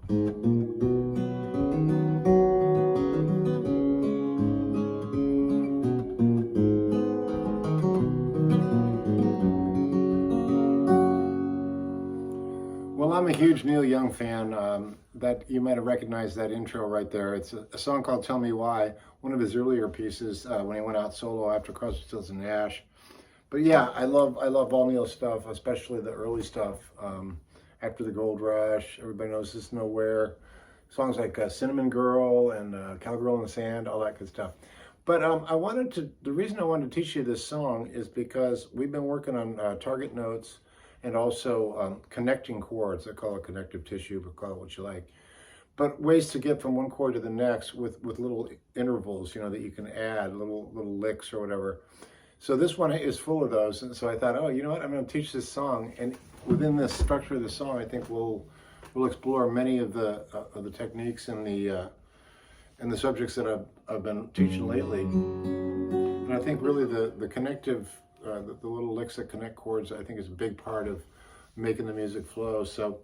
Well, I'm a huge Neil Young fan. That you might have recognized that intro right there. It's a song called "Tell Me Why," one of his earlier pieces when he went out solo after Crosby, Stills and Nash. But yeah, I love all Neil stuff, especially the early stuff. After the Gold Rush, Everybody Knows This Nowhere, songs like Cinnamon Girl and Cowgirl in the Sand, all that good stuff. But the reason I wanted to teach you this song is because we've been working on target notes and also connecting chords. I call it connective tissue, but call it what you like. But ways to get from one chord to the next with little intervals, you know, that you can add, little licks or whatever. So this one is full of those, and so I thought, oh, you know what, I'm going to teach this song, and within this structure of the song, I think we'll explore many of the techniques and the subjects that I've been teaching lately. And I think really the connective, the little licks that connect chords, I think is a big part of making the music flow. So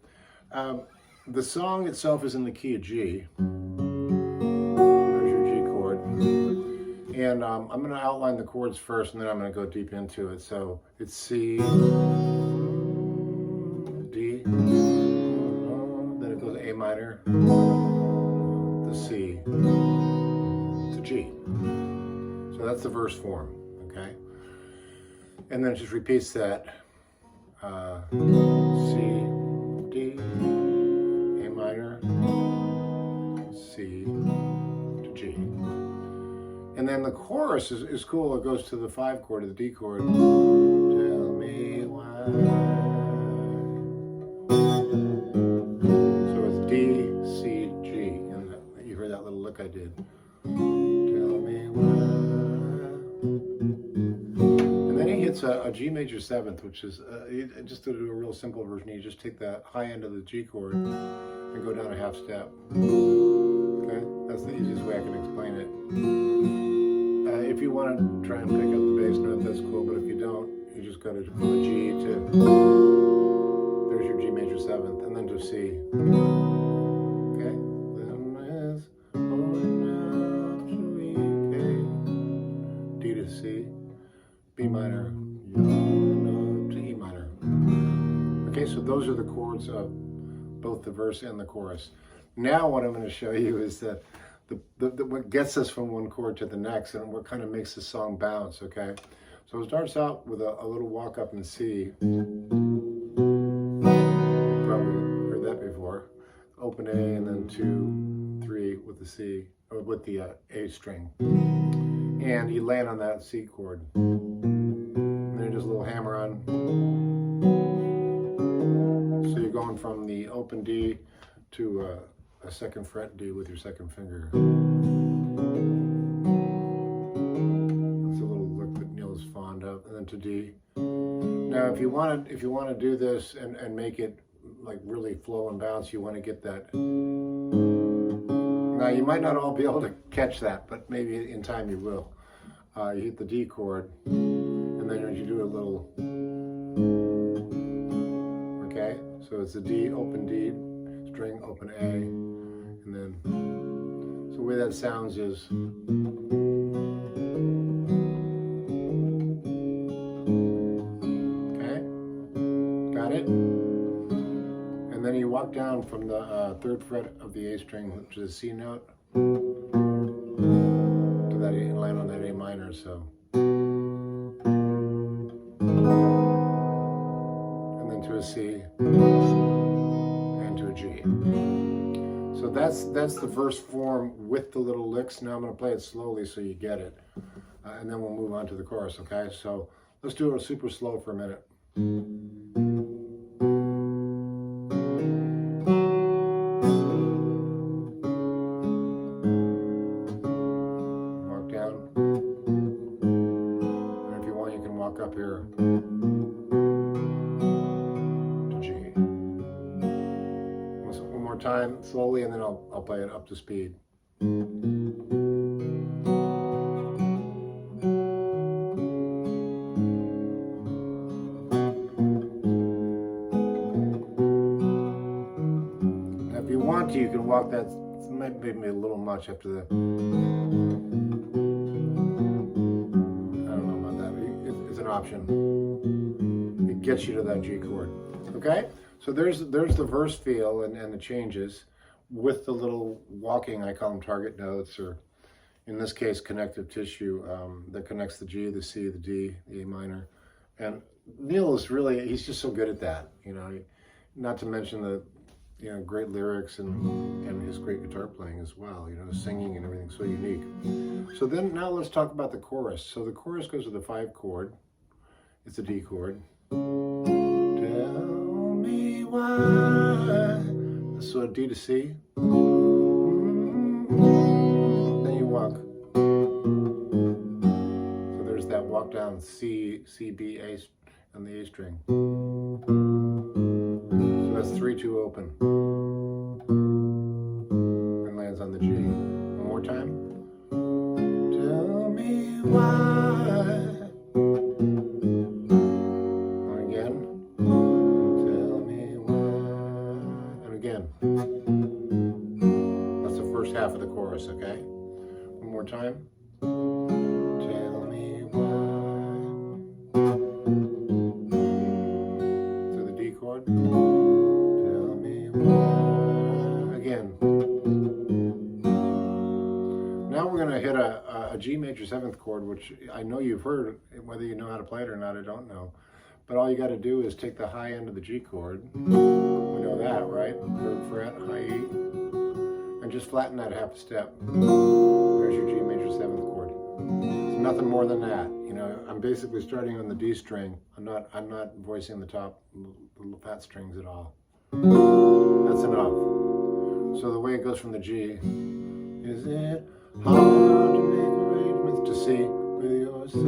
the song itself is in the key of G. There's your G chord. And I'm going to outline the chords first, and then I'm going to go deep into it. So it's C, D, then it goes A minor, to C, to G. So that's the verse form, okay? And then it just repeats that. C, D, A minor, C, to G. And then the chorus is cool. It goes to the 5 chord, to the D chord. Tell me why. So it's D, C, G. And you heard that little lick I did. Tell me why. And then he hits a G major 7th, which is, just to do a real simple version, you just take the high end of the G chord and go down a half step. Okay? That's the easiest way I can explain it. If you want to try and pick up the bass note, that's cool, but if you don't, you just go to the G to, there's your G major 7th, and then to C. Okay? Then is D to C, B minor, to E minor. Okay, so those are the chords of both the verse and the chorus. Now what I'm going to show you is that what gets us from one chord to the next and what kind of makes the song bounce, okay? So it starts out with a little walk up in C. You've probably heard that before. Open A and then 2, 3 with the C, or with the A string. And you land on that C chord. And then just a little hammer on. So you're going from the open D to a 2nd fret D with your 2nd finger. That's a little look that Neil is fond of. And then to D. Now, if you want to do this and make it like really flow and bounce, you want to get that. Now, you might not all be able to catch that, but maybe in time you will. You hit the D chord, and then as you do a little. Okay, so it's a D, open D, string, open A. And then, so the way that sounds is, okay, got it? And then you walk down from the 3rd fret of the A string, which is a C note, to that A, and land on that A minor, so. And then to a C, and to a G. So that's the verse form with the little licks. Now I'm going to play it slowly so you get it. And then we'll move on to the chorus, okay? So let's do it super slow for a minute. Walk down. And if you want, you can walk up here to G. One more time, slowly, and then I'll play it up to speed. to you. You can walk that. It might be a little much after the. I don't know about that. It's an option. It gets you to that G chord. Okay, so there's the verse feel and the changes with the little walking. I call them target notes, or in this case, connective tissue that connects the G, the C, the D, the A minor. And Neil is he's just so good at that. You know, not to mention the great lyrics and his great guitar playing as well, singing and everything so unique. So then now let's talk about the chorus. So the chorus goes with the 5 chord. It's a D chord. Tell me why. So D to C. Then you walk. So there's that walk down C, B, A, and the A string. That's 3-2 open. And lands on the G. One more time. Tell me why. And again. Tell me why. And again. That's the first half of the chorus, okay? One more time. Tell me why. To the D chord. Now we're going to hit a G major 7th chord, which I know you've heard. Whether you know how to play it or not, I don't know. But all you got to do is take the high end of the G chord. We know that, right? 3rd fret, high E. And just flatten that half a step. There's your G major 7th chord. It's nothing more than that. I'm basically starting on the D string. I'm not voicing the top, the fat strings at all. That's enough. So the way it goes from the G, is it hard to make arrangements to C with yourself?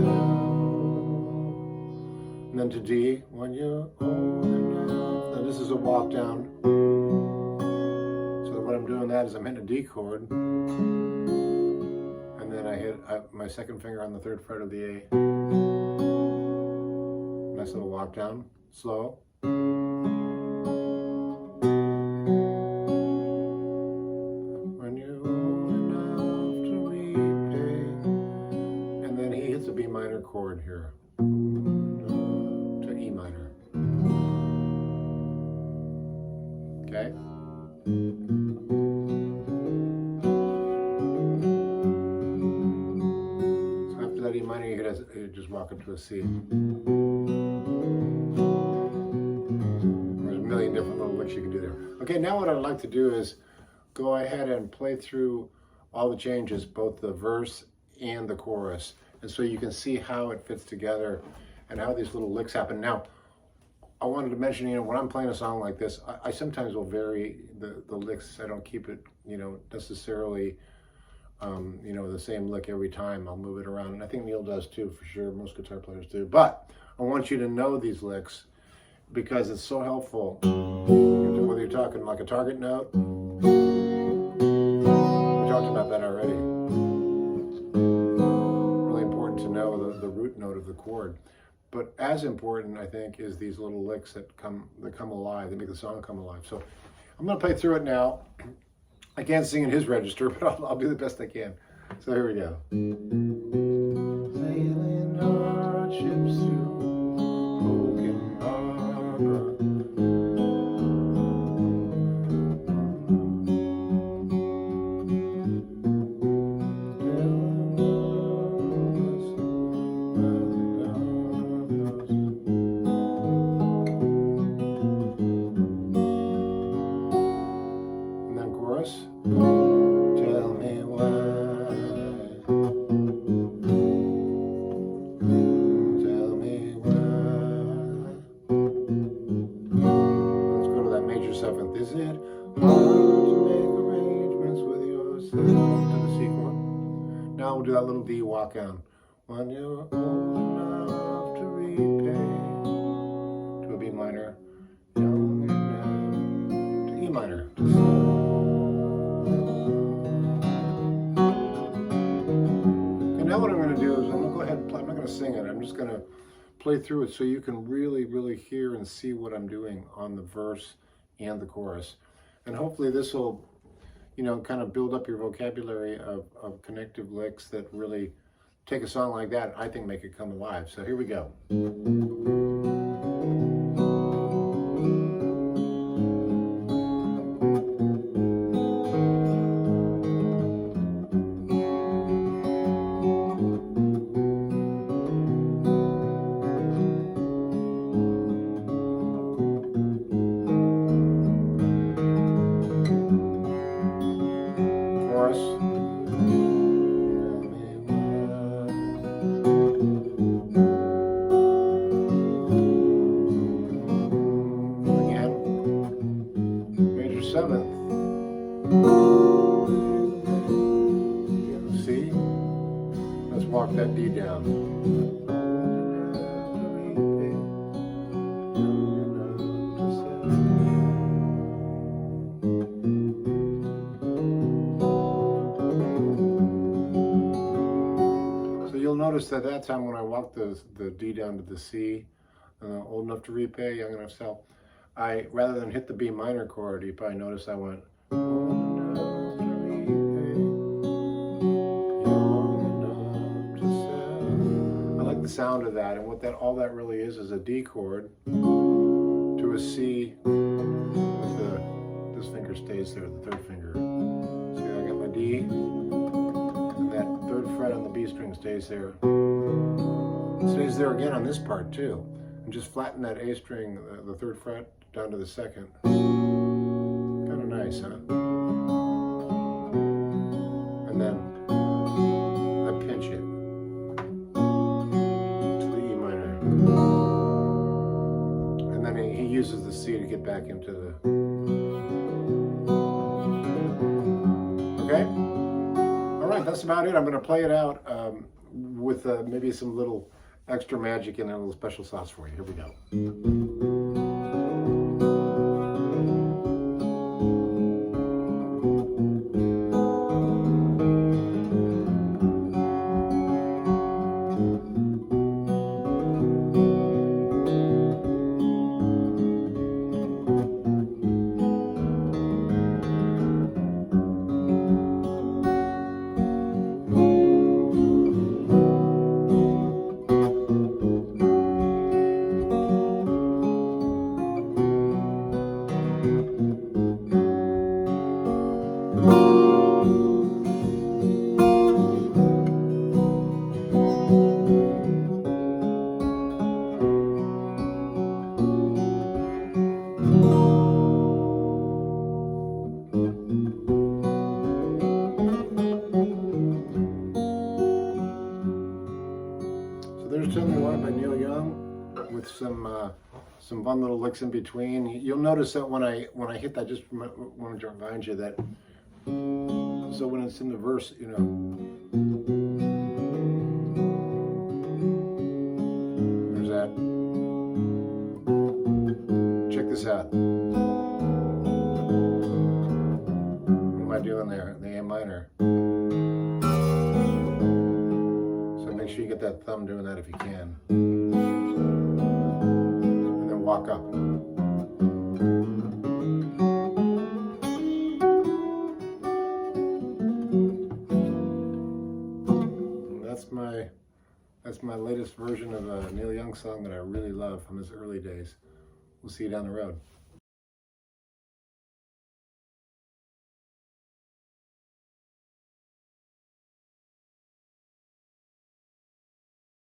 And then to D, when you're old enough. And this is a walk down. So what I'm doing that is I'm hitting a D chord. And then I hit my 2nd finger on the 3rd fret of the A. Nice little walk down, slow. B minor chord here to E minor. Okay? So after that E minor, you just walk up to a C. There's a million different little licks you can do there. Okay, now what I'd like to do is go ahead and play through all the changes, both the verse and the chorus. And so you can see how it fits together and how these little licks happen. Now, I wanted to mention, when I'm playing a song like this, I sometimes will vary the licks. I don't keep it, necessarily, the same lick every time. I'll move it around. And I think Neil does too, for sure. Most guitar players do. But I want you to know these licks because it's so helpful. Whether you're talking like a target note, we talked about that already. To know the root note of the chord, but as important, I think, is these little licks that come alive. They make the song come alive. So I'm going to play through it now. I can't sing in his register, but I'll do the best I can. So here we go. Sailing our ships through broken harbor. Tell me why. Tell me why. Let's go to that major 7th. Is it hard to make arrangements with yourself? To the C chord. Now we'll do that little D walk down. When you're old enough to repay. To a B minor. Young enough to E minor. Now what I'm going to do is I'm going to go ahead and play. I'm not going to sing it. I'm just going to play through it so you can really, really hear and see what I'm doing on the verse and the chorus. And hopefully this will you know, kind of build up your vocabulary of connective licks that really take a song like that, I think make it come alive. So here we go. Chorus. Seventh. C. Let's walk that D down. So you'll notice that that time when I walked the D down to the C, old enough to repay, young enough to sell, I, rather than hit the B minor chord, you probably noticed I went old enough to repay, young enough to sell. I like the sound of that, and what that all that really is a D chord to a C with this finger stays there, the third finger. See, I got my D, and that third fret on the B string stays there. It stays there again on this part too. And just flatten that A string, the third fret, down to the second. Kind of nice, huh? And then I pinch it to the E minor. And then he uses the C to get back into the... Okay? All right, that's about it. I'm going to play it out with maybe some little extra magic and a little special sauce for you. Here we go. There's Tell Me Why by Neil Young with some fun little licks in between. You'll notice that when I hit that, just want to remind you that, so when it's in the verse, you know, there's that. Check this out. What am I doing there? The A minor. Make sure you get that thumb doing that if you can. And then walk up. And that's my latest version of a Neil Young song that I really love from his early days. We'll see you down the road.